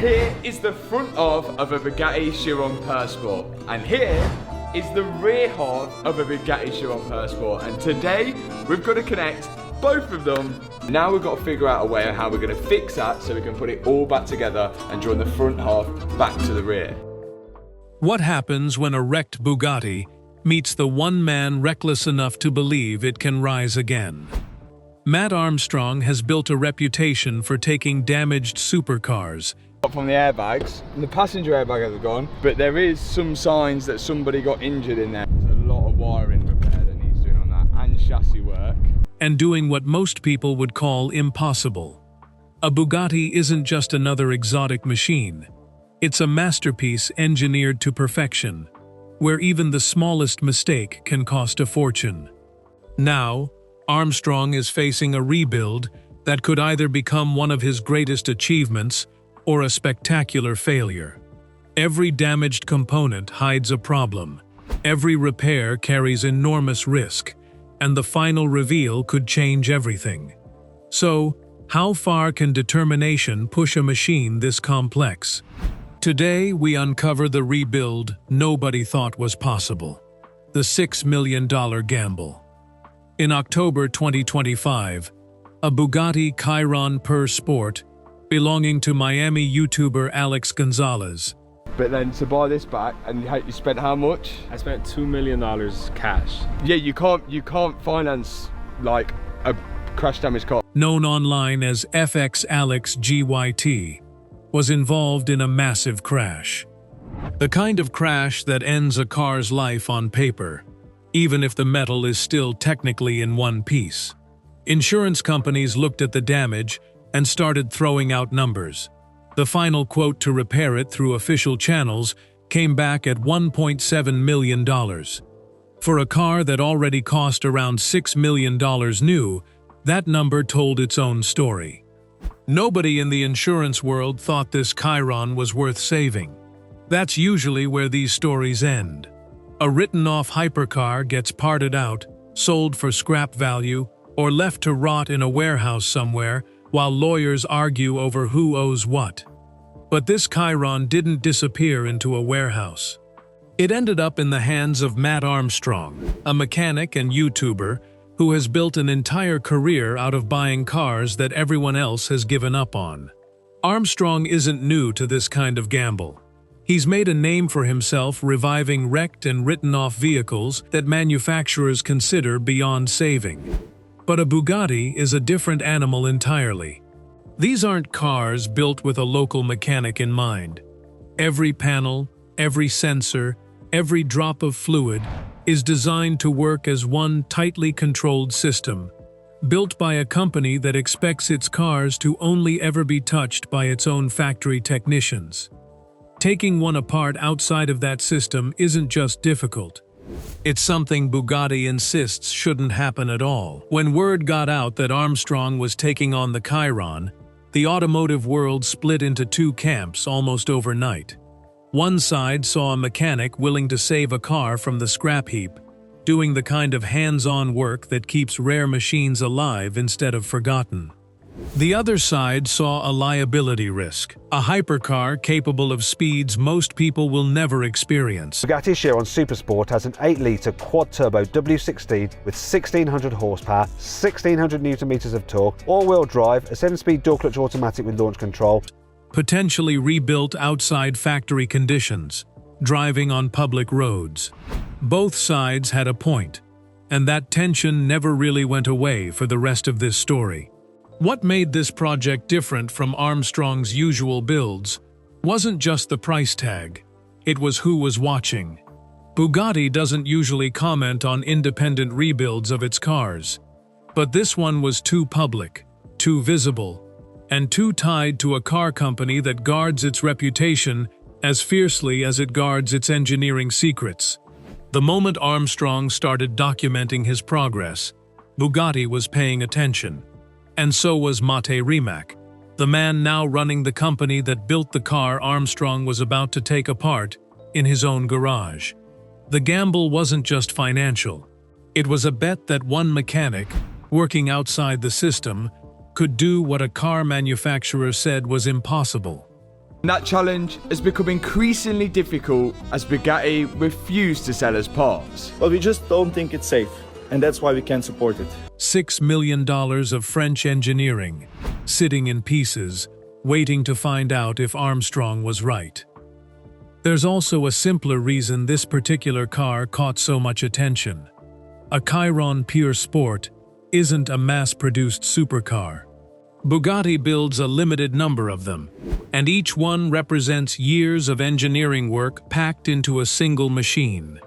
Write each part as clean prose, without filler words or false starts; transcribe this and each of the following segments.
Here is the front half of a Bugatti Chiron Sport, and here is the rear half of a Bugatti Chiron Sport, and today we've got to connect both of them. Now we've got to figure out a way on how we're going to fix that so we can put it all back together and join the front half back to the rear. What happens when a wrecked Bugatti meets the one man reckless enough to believe it can rise again? Matt Armstrong has built a reputation for taking damaged supercars. From the airbags, and the passenger airbag has gone, but there is some signs that somebody got injured in there. There's a lot of wiring repair that needs doing on that, and chassis work. And doing what most people would call impossible. A Bugatti isn't just another exotic machine. It's a masterpiece engineered to perfection, where even the smallest mistake can cost a fortune. Now, Armstrong is facing a rebuild that could either become one of his greatest achievements or a spectacular failure. Every damaged component hides a problem. Every repair carries enormous risk, and the final reveal could change everything. So, how far can determination push a machine this complex? Today, we uncover the rebuild nobody thought was possible. The $6 million gamble. In October 2025, a Bugatti Chiron Sport belonging to Miami YouTuber Alex Gonzalez. But then to buy this back, and you spent how much? I spent $2 million cash. Yeah, you can't finance like a crash damaged car. Known online as FX Alex GYT, was involved in a massive crash. The kind of crash that ends a car's life on paper, even if the metal is still technically in one piece. Insurance companies looked at the damage and started throwing out numbers. The final quote to repair it through official channels came back at $1.7 million. For a car that already cost around $6 million new, that number told its own story. Nobody in the insurance world thought this Chiron was worth saving. That's usually where these stories end. A written-off hypercar gets parted out, sold for scrap value, or left to rot in a warehouse somewhere, while lawyers argue over who owes what. But this Chiron didn't disappear into a warehouse. It ended up in the hands of Matt Armstrong, a mechanic and YouTuber who has built an entire career out of buying cars that everyone else has given up on. Armstrong isn't new to this kind of gamble. He's made a name for himself reviving wrecked and written-off vehicles that manufacturers consider beyond saving. But a Bugatti is a different animal entirely. These aren't cars built with a local mechanic in mind. Every panel, every sensor, every drop of fluid is designed to work as one tightly controlled system, built by a company that expects its cars to only ever be touched by its own factory technicians. Taking one apart outside of that system isn't just difficult. It's something Bugatti insists shouldn't happen at all. When word got out that Armstrong was taking on the Chiron, the automotive world split into two camps almost overnight. One side saw a mechanic willing to save a car from the scrap heap, doing the kind of hands-on work that keeps rare machines alive instead of forgotten. The other side saw a liability risk, a hypercar capable of speeds most people will never experience. Bugatti Chiron Supersport has an 8-litre quad-turbo W16 with 1600 horsepower, 1600 Nm of torque, all-wheel drive, a 7-speed dual-clutch automatic with launch control. Potentially rebuilt outside factory conditions, driving on public roads. Both sides had a point, and that tension never really went away for the rest of this story. What made this project different from Armstrong's usual builds wasn't just the price tag, it was who was watching. Bugatti doesn't usually comment on independent rebuilds of its cars, but this one was too public, too visible, and too tied to a car company that guards its reputation as fiercely as it guards its engineering secrets. The moment Armstrong started documenting his progress, Bugatti was paying attention. And so was Mate Rimac, the man now running the company that built the car Armstrong was about to take apart in his own garage. The gamble wasn't just financial. It was a bet that one mechanic, working outside the system, could do what a car manufacturer said was impossible. And that challenge has become increasingly difficult as Bugatti refuse to sell us parts. But we just don't think it's safe, and that's why we can't support it. $6 million of French engineering, sitting in pieces, waiting to find out if Armstrong was right. There's also a simpler reason this particular car caught so much attention. A Veyron Pure Sport isn't a mass-produced supercar. Bugatti builds a limited number of them, and each one represents years of engineering work packed into a single machine.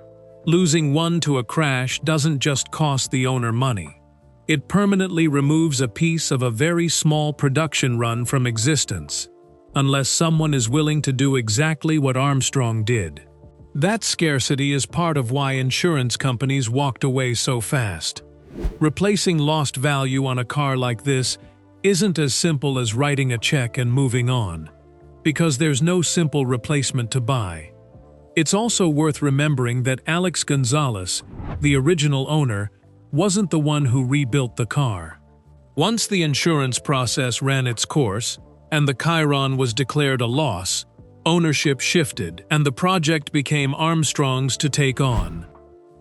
Losing one to a crash doesn't just cost the owner money. It permanently removes a piece of a very small production run from existence, unless someone is willing to do exactly what Armstrong did. That scarcity is part of why insurance companies walked away so fast. Replacing lost value on a car like this isn't as simple as writing a check and moving on, because there's no simple replacement to buy. It's also worth remembering that Alex Gonzalez, the original owner, wasn't the one who rebuilt the car. Once the insurance process ran its course, and the Veyron was declared a loss, ownership shifted and the project became Armstrong's to take on.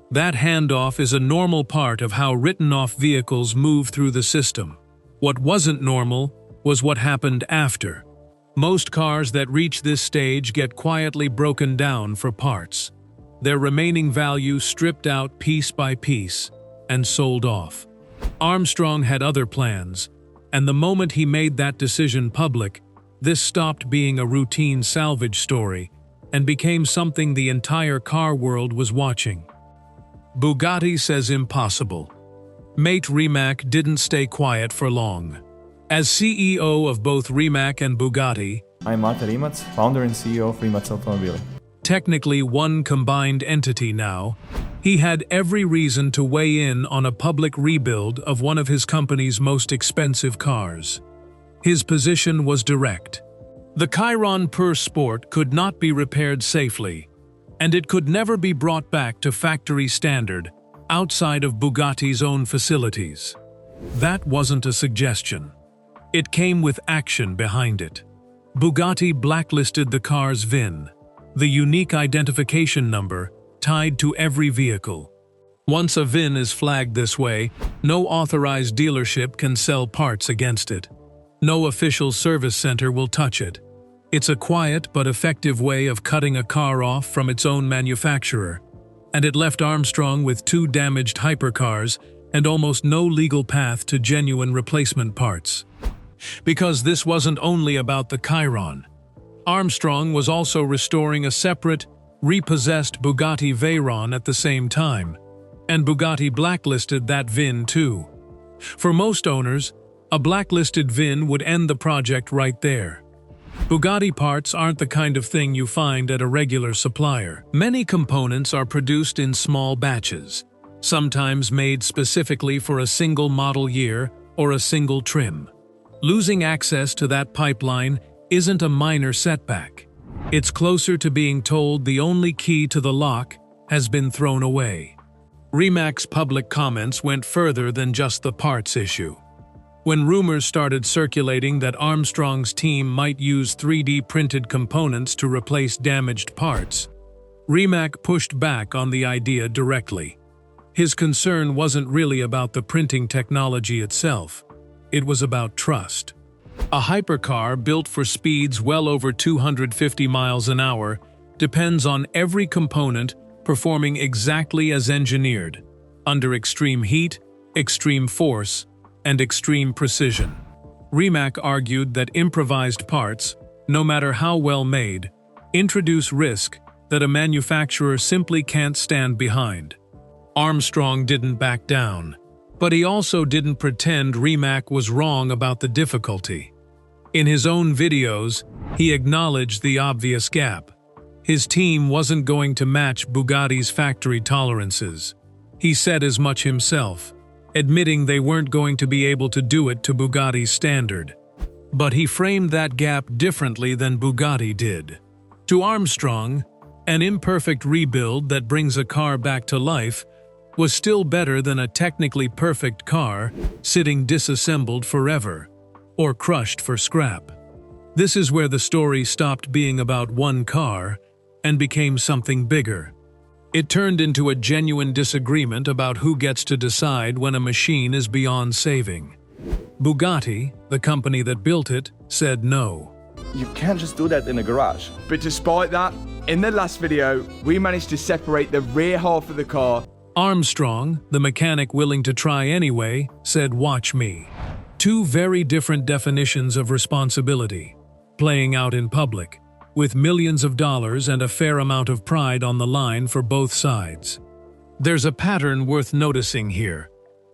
That handoff is a normal part of how written-off vehicles move through the system. What wasn't normal was what happened after. Most cars that reach this stage get quietly broken down for parts, their remaining value stripped out piece by piece and sold off. Armstrong had other plans, and the moment he made that decision public, this stopped being a routine salvage story and became something the entire car world was watching. Bugatti says impossible. Mate Rimac didn't stay quiet for long. As CEO of both Rimac and Bugatti, I'm Mate Rimac, founder and CEO of Rimac Automobili. Technically one combined entity now, he had every reason to weigh in on a public rebuild of one of his company's most expensive cars. His position was direct. The Veyron Pure Sport could not be repaired safely, and it could never be brought back to factory standard outside of Bugatti's own facilities. That wasn't a suggestion. It came with action behind it. Bugatti blacklisted the car's VIN, the unique identification number tied to every vehicle. Once a VIN is flagged this way, no authorized dealership can sell parts against it. No official service center will touch it. It's a quiet but effective way of cutting a car off from its own manufacturer, and it left Armstrong with 2 damaged hypercars and almost no legal path to genuine replacement parts. Because this wasn't only about the Veyron. Armstrong was also restoring a separate, repossessed Bugatti Veyron at the same time, and Bugatti blacklisted that VIN too. For most owners, a blacklisted VIN would end the project right there. Bugatti parts aren't the kind of thing you find at a regular supplier. Many components are produced in small batches, sometimes made specifically for a single model year or a single trim. Losing access to that pipeline isn't a minor setback. It's closer to being told the only key to the lock has been thrown away. Rimac's public comments went further than just the parts issue. When rumors started circulating that Armstrong's team might use 3D printed components to replace damaged parts, Rimac pushed back on the idea directly. His concern wasn't really about the printing technology itself. It was about trust. A hypercar built for speeds well over 250 miles an hour depends on every component performing exactly as engineered, under extreme heat, extreme force, and extreme precision. Rimac argued that improvised parts, no matter how well made, introduce risk that a manufacturer simply can't stand behind. Armstrong didn't back down, but he also didn't pretend Rimac was wrong about the difficulty. In his own videos, he acknowledged the obvious gap. His team wasn't going to match Bugatti's factory tolerances. He said as much himself, admitting they weren't going to be able to do it to Bugatti's standard. But he framed that gap differently than Bugatti did. To Armstrong, an imperfect rebuild that brings a car back to life was still better than a technically perfect car sitting disassembled forever, or crushed for scrap. This is where the story stopped being about one car and became something bigger. It turned into a genuine disagreement about who gets to decide when a machine is beyond saving. Bugatti, the company that built it, said no. You can't just do that in a garage. But despite that, in the last video, we managed to separate the rear half of the car. Armstrong, the mechanic willing to try anyway, said, "Watch me." Two very different definitions of responsibility, playing out in public, with millions of dollars and a fair amount of pride on the line for both sides. There's a pattern worth noticing here,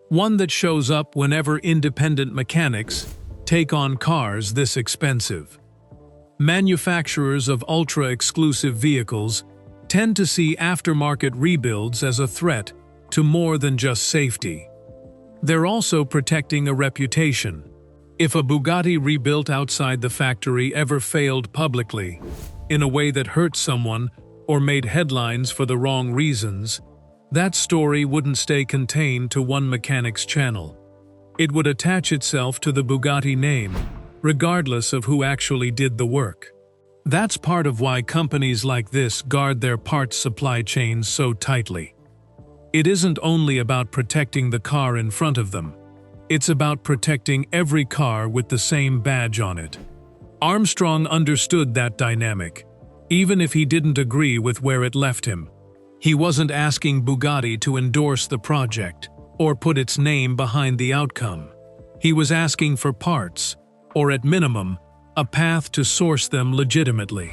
one that shows up whenever independent mechanics take on cars this expensive. Manufacturers of ultra-exclusive vehicles tend to see aftermarket rebuilds as a threat to more than just safety. They're also protecting a reputation. If a Bugatti rebuilt outside the factory ever failed publicly, in a way that hurt someone or made headlines for the wrong reasons, that story wouldn't stay contained to one mechanic's channel. It would attach itself to the Bugatti name, regardless of who actually did the work. That's part of why companies like this guard their parts supply chains so tightly. It isn't only about protecting the car in front of them. It's about protecting every car with the same badge on it. Armstrong understood that dynamic, even if he didn't agree with where it left him. He wasn't asking Bugatti to endorse the project or put its name behind the outcome. He was asking for parts, or at minimum, a path to source them legitimately.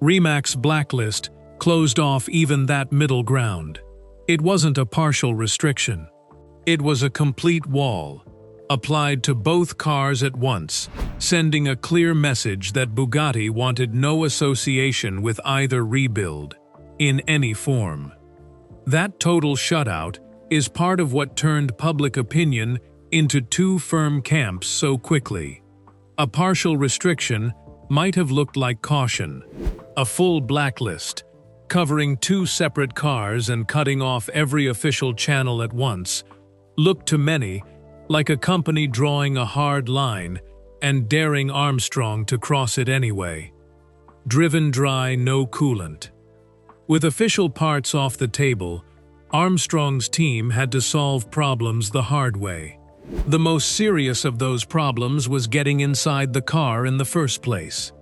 Rimac's Blacklist closed off even that middle ground. It wasn't a partial restriction. It was a complete wall, applied to both cars at once, sending a clear message that Bugatti wanted no association with either rebuild, in any form. That total shutout is part of what turned public opinion into two firm camps so quickly. A partial restriction might have looked like caution. A full blacklist, covering two separate cars and cutting off every official channel at once, looked to many like a company drawing a hard line and daring Armstrong to cross it anyway. Driven dry, no coolant. With official parts off the table, Armstrong's team had to solve problems the hard way. The most serious of those problems was getting inside the car in the first place.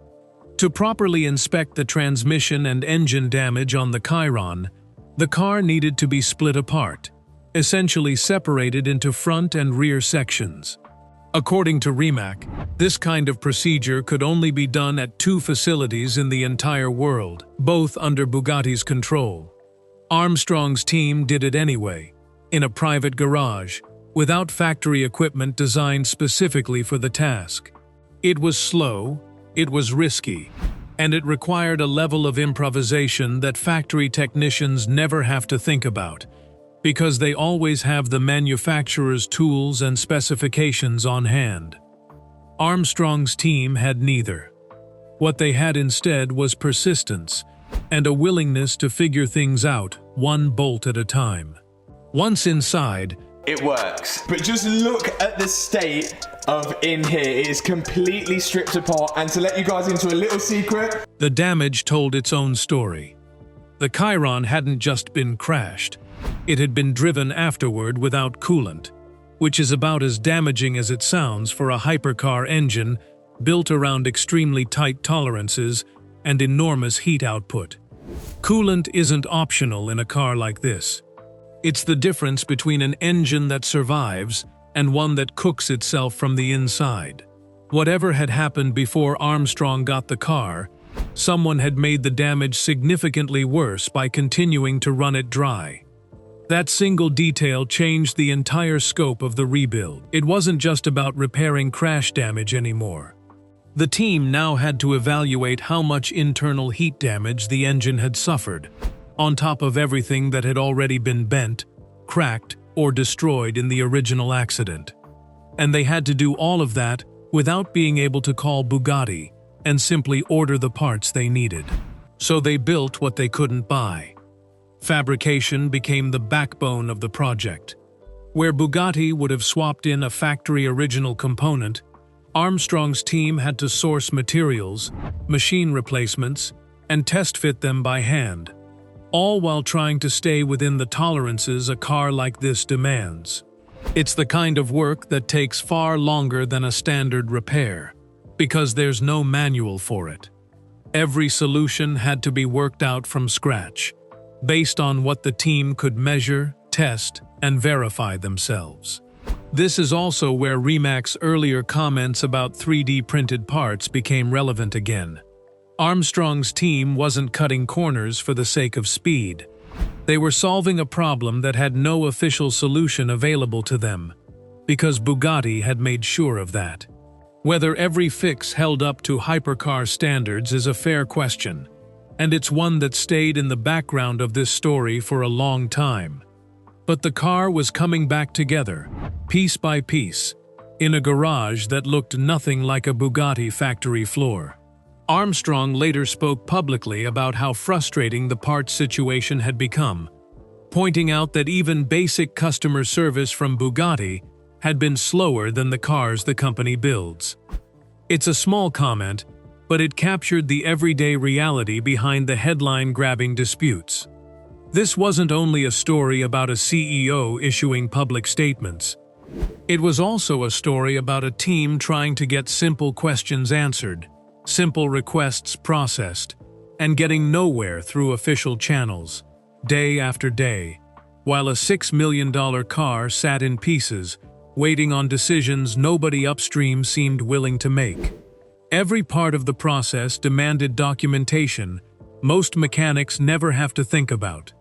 To properly inspect the transmission and engine damage on the Veyron, the car needed to be split apart, essentially separated into front and rear sections. According to Rimac, this kind of procedure could only be done at two facilities in the entire world, both under Bugatti's control. Armstrong's team did it anyway, in a private garage, without factory equipment designed specifically for the task. It was slow, it was risky, and it required a level of improvisation that factory technicians never have to think about, because they always have the manufacturer's tools and specifications on hand. Armstrong's team had neither. What they had instead was persistence and a willingness to figure things out one bolt at a time. Once inside, It works. But just look at the state of in here. It is completely stripped apart. And to let you guys into a little secret, the damage told its own story. The Veyron hadn't just been crashed. It had been driven afterward without coolant, which is about as damaging as it sounds for a hypercar engine built around extremely tight tolerances and enormous heat output. Coolant isn't optional in a car like this. It's the difference between an engine that survives and one that cooks itself from the inside. Whatever had happened before Armstrong got the car, someone had made the damage significantly worse by continuing to run it dry. That single detail changed the entire scope of the rebuild. It wasn't just about repairing crash damage anymore. The team now had to evaluate how much internal heat damage the engine had suffered, on top of everything that had already been bent, cracked, or destroyed in the original accident. And they had to do all of that without being able to call Bugatti and simply order the parts they needed. So they built what they couldn't buy. Fabrication became the backbone of the project. Where Bugatti would have swapped in a factory original component, Armstrong's team had to source materials, machine replacements, and test fit them by hand, all while trying to stay within the tolerances a car like this demands. It's the kind of work that takes far longer than a standard repair, because there's no manual for it. Every solution had to be worked out from scratch, based on what the team could measure, test, and verify themselves. This is also where Rimaac's earlier comments about 3D printed parts became relevant again. Armstrong's team wasn't cutting corners for the sake of speed. They were solving a problem that had no official solution available to them, because Bugatti had made sure of that. Whether every fix held up to hypercar standards is a fair question, and it's one that stayed in the background of this story for a long time. But the car was coming back together, piece by piece, in a garage that looked nothing like a Bugatti factory floor. Armstrong later spoke publicly about how frustrating the parts situation had become, pointing out that even basic customer service from Bugatti had been slower than the cars the company builds. It's a small comment, but it captured the everyday reality behind the headline-grabbing disputes. This wasn't only a story about a CEO issuing public statements. It was also a story about a team trying to get simple questions answered, simple requests processed, and getting nowhere through official channels, day after day, while a $6 million car sat in pieces, waiting on decisions nobody upstream seemed willing to make. Every part of the process demanded documentation most mechanics never have to think about.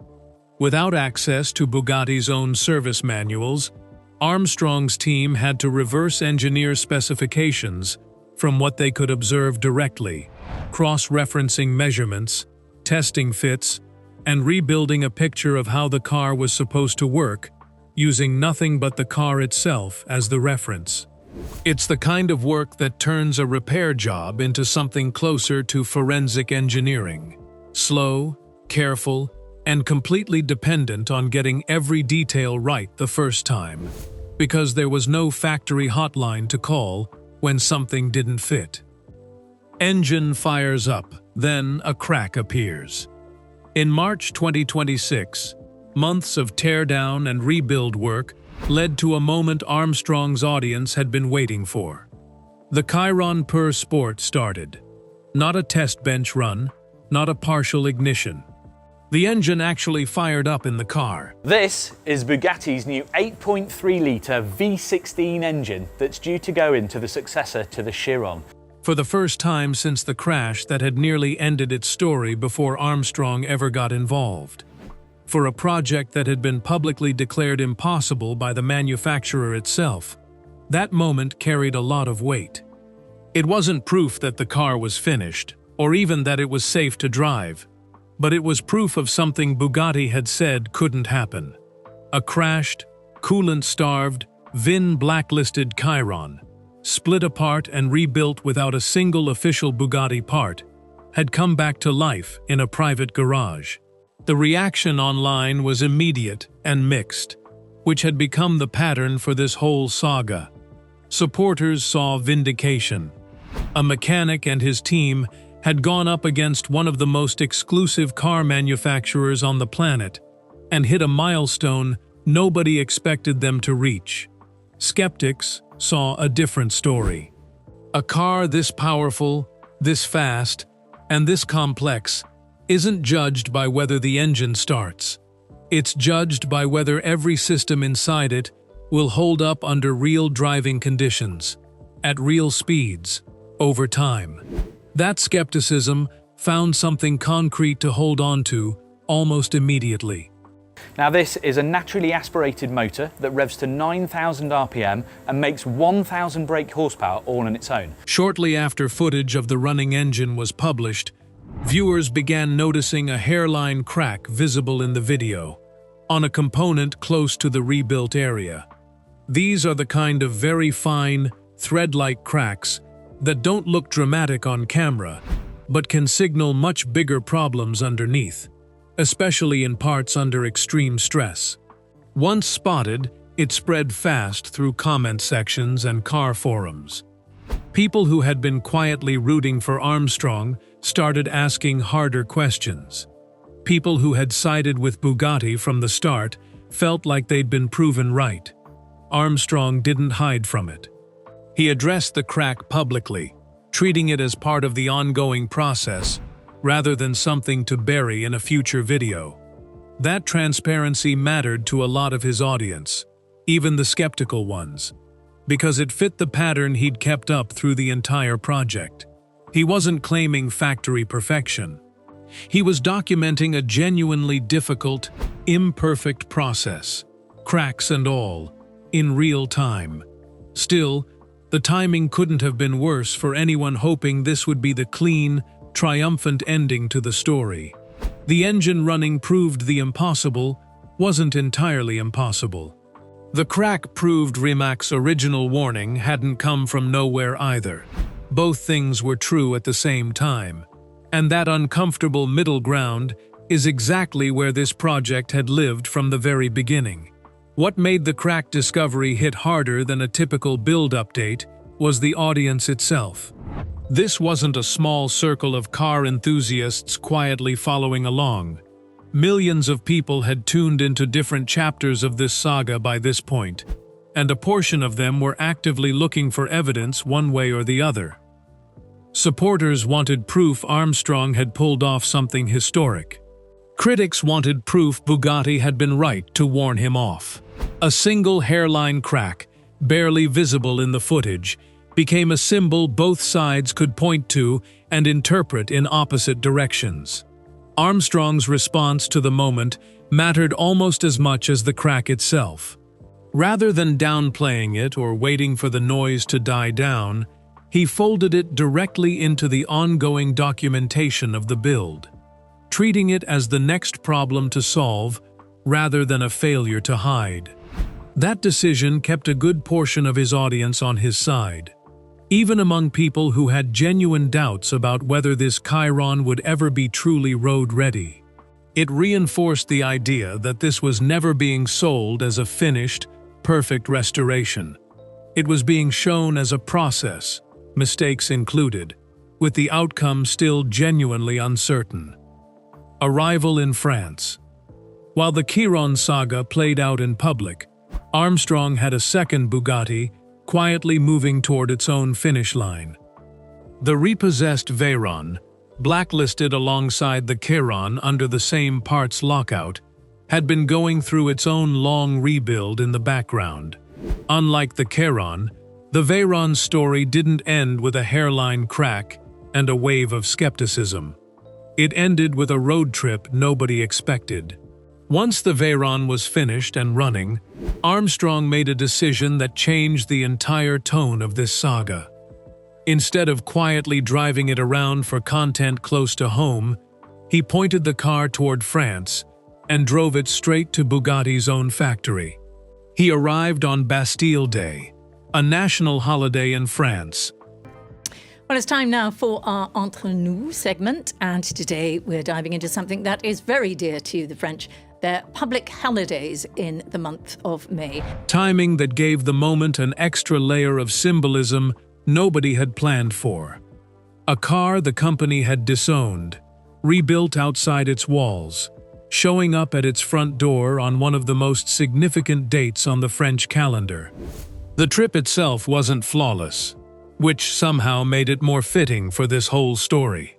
Without access to Bugatti's own service manuals, Armstrong's team had to reverse engineer specifications from what they could observe directly, cross-referencing measurements, testing fits, and rebuilding a picture of how the car was supposed to work, using nothing but the car itself as the reference. It's the kind of work that turns a repair job into something closer to forensic engineering. Slow, careful, and completely dependent on getting every detail right the first time, because there was no factory hotline to call when something didn't fit. Engine fires up, then a crack appears. In March 2026, months of teardown and rebuild work led to a moment Armstrong's audience had been waiting for. The Veyron Per Sport started. Not a test bench run, not a partial ignition. The engine actually fired up in the car. This is Bugatti's new 8.3-litre V16 engine that's due to go into the successor to the Chiron. For the first time since the crash that had nearly ended its story before Armstrong ever got involved. For a project that had been publicly declared impossible by the manufacturer itself, that moment carried a lot of weight. It wasn't proof that the car was finished, or even that it was safe to drive, but it was proof of something Bugatti had said couldn't happen. A crashed, coolant-starved, VIN blacklisted Veyron, split apart and rebuilt without a single official Bugatti part, had come back to life in a private garage. The reaction online was immediate and mixed, which had become the pattern for this whole saga. Supporters saw vindication. A mechanic and his team had gone up against one of the most exclusive car manufacturers on the planet and hit a milestone nobody expected them to reach. Skeptics saw a different story. A car this powerful, this fast, and this complex isn't judged by whether the engine starts. It's judged by whether every system inside it will hold up under real driving conditions, at real speeds, over time. That skepticism found something concrete to hold on to almost immediately. Now this is a naturally aspirated motor that revs to 9,000 RPM and makes 1,000 brake horsepower all on its own. Shortly after footage of the running engine was published, viewers began noticing a hairline crack visible in the video, on a component close to the rebuilt area. These are the kind of very fine, thread-like cracks that don't look dramatic on camera, but can signal much bigger problems underneath, especially in parts under extreme stress. Once spotted, it spread fast through comment sections and car forums. People who had been quietly rooting for Armstrong started asking harder questions. People who had sided with Bugatti from the start felt like they'd been proven right. Armstrong didn't hide from it. He addressed the crack publicly, treating it as part of the ongoing process, rather than something to bury in a future video. That transparency mattered to a lot of his audience, even the skeptical ones, because it fit the pattern he'd kept up through the entire project. He wasn't claiming factory perfection. He was documenting a genuinely difficult, imperfect process, cracks and all, in real time. Still, the timing couldn't have been worse for anyone hoping this would be the clean, triumphant ending to the story. The engine running proved the impossible wasn't entirely impossible. The crack proved Rimac's original warning hadn't come from nowhere either. Both things were true at the same time. And that uncomfortable middle ground is exactly where this project had lived from the very beginning. What made the crack discovery hit harder than a typical build update was the audience itself. This wasn't a small circle of car enthusiasts quietly following along. Millions of people had tuned into different chapters of this saga by this point, and a portion of them were actively looking for evidence one way or the other. Supporters wanted proof Armstrong had pulled off something historic. Critics wanted proof Bugatti had been right to warn him off. A single hairline crack, barely visible in the footage, became a symbol both sides could point to and interpret in opposite directions. Armstrong's response to the moment mattered almost as much as the crack itself. Rather than downplaying it or waiting for the noise to die down, he folded it directly into the ongoing documentation of the build, treating it as the next problem to solve rather than a failure to hide. That decision kept a good portion of his audience on his side, even among people who had genuine doubts about whether this Chiron would ever be truly road-ready. It reinforced the idea that this was never being sold as a finished, perfect restoration. It was being shown as a process, mistakes included, with the outcome still genuinely uncertain. Arrival in France. While the Chiron saga played out in public, Armstrong had a second Bugatti quietly moving toward its own finish line. The repossessed Veyron, blacklisted alongside the Chiron under the same parts lockout, had been going through its own long rebuild in the background. Unlike the Chiron, the Veyron story didn't end with a hairline crack and a wave of skepticism. It ended with a road trip nobody expected. Once the Veyron was finished and running, Armstrong made a decision that changed the entire tone of this saga. Instead of quietly driving it around for content close to home, he pointed the car toward France and drove it straight to Bugatti's own factory. He arrived on Bastille Day, a national holiday in France. Well, it's time now for our Entre Nous segment, and today we're diving into something that is very dear to the French, their public holidays in the month of May. Timing that gave the moment an extra layer of symbolism nobody had planned for. A car the company had disowned, rebuilt outside its walls, showing up at its front door on one of the most significant dates on the French calendar. The trip itself wasn't flawless, which somehow made it more fitting for this whole story.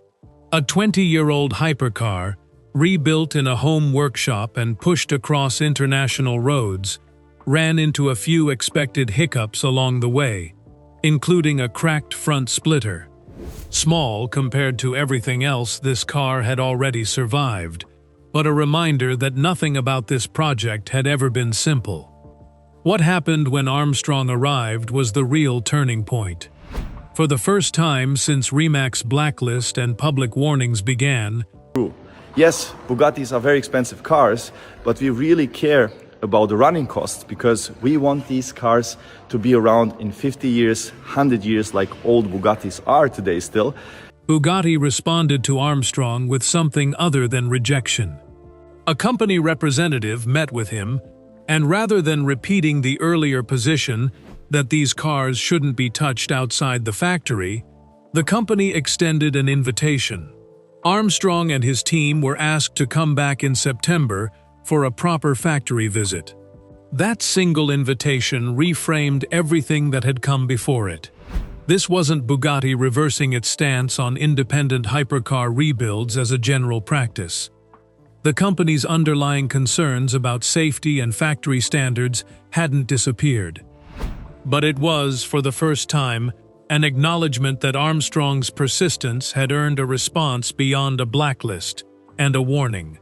A 20-year-old hypercar, rebuilt in a home workshop and pushed across international roads, ran into a few expected hiccups along the way, including a cracked front splitter. Small compared to everything else this car had already survived, but a reminder that nothing about this project had ever been simple. What happened when Armstrong arrived was the real turning point. For the first time since Rimac's blacklist and public warnings began, Yes, Bugattis are very expensive cars, but we really care about the running costs because we want these cars to be around in 50 years, 100 years like old Bugattis are today still. Bugatti responded to Armstrong with something other than rejection. A company representative met with him, and rather than repeating the earlier position, that these cars shouldn't be touched outside the factory, the company extended an invitation. Armstrong and his team were asked to come back in September for a proper factory visit. That single invitation reframed everything that had come before it. This wasn't Bugatti reversing its stance on independent hypercar rebuilds as a general practice. The company's underlying concerns about safety and factory standards hadn't disappeared. But it was, for the first time, an acknowledgement that Armstrong's persistence had earned a response beyond a blacklist and a warning.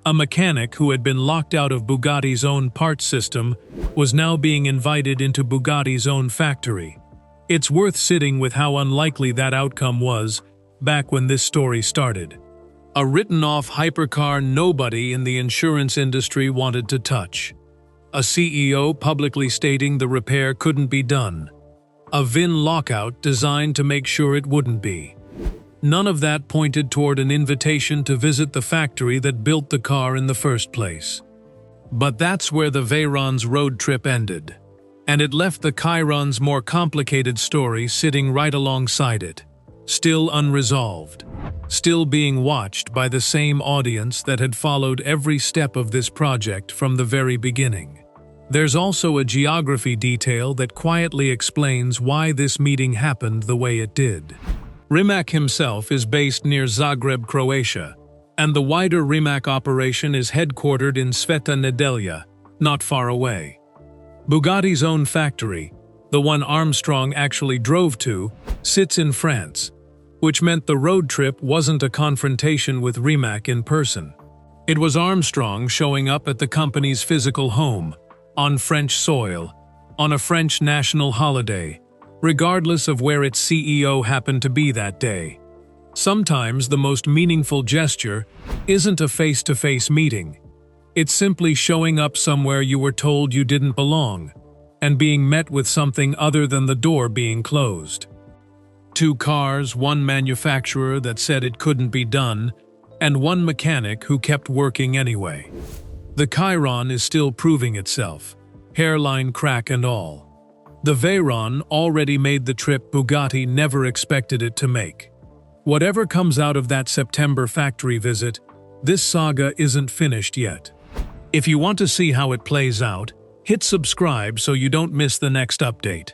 A mechanic who had been locked out of Bugatti's own parts system was now being invited into Bugatti's own factory. It's worth sitting with how unlikely that outcome was back when this story started. A written-off hypercar nobody in the insurance industry wanted to touch. A CEO publicly stating the repair couldn't be done. A VIN lockout designed to make sure it wouldn't be. None of that pointed toward an invitation to visit the factory that built the car in the first place. But that's where the Veyron's road trip ended. And it left the Chiron's more complicated story sitting right alongside it, still unresolved, still being watched by the same audience that had followed every step of this project from the very beginning. There's also a geography detail that quietly explains why this meeting happened the way it did. Rimac himself is based near Zagreb, Croatia, and the wider Rimac operation is headquartered in Sveta Nedelja, not far away. Bugatti's own factory, the one Armstrong actually drove to, sits in France, which meant the road trip wasn't a confrontation with Rimac in person. It was Armstrong showing up at the company's physical home, on French soil, on a French national holiday, regardless of where its CEO happened to be that day. Sometimes the most meaningful gesture isn't a face-to-face meeting. It's simply showing up somewhere you were told you didn't belong, and being met with something other than the door being closed. 2 cars, 1 manufacturer that said it couldn't be done, and 1 mechanic who kept working anyway. The Chiron is still proving itself, hairline crack and all. The Veyron already made the trip Bugatti never expected it to make. Whatever comes out of that September factory visit, this saga isn't finished yet. If you want to see how it plays out, hit subscribe so you don't miss the next update.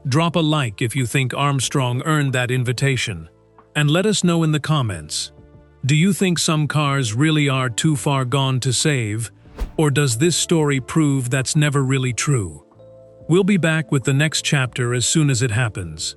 Drop a like if you think Armstrong earned that invitation, and let us know in the comments. Do you think some cars really are too far gone to save, or does this story prove that's never really true? We'll be back with the next chapter as soon as it happens.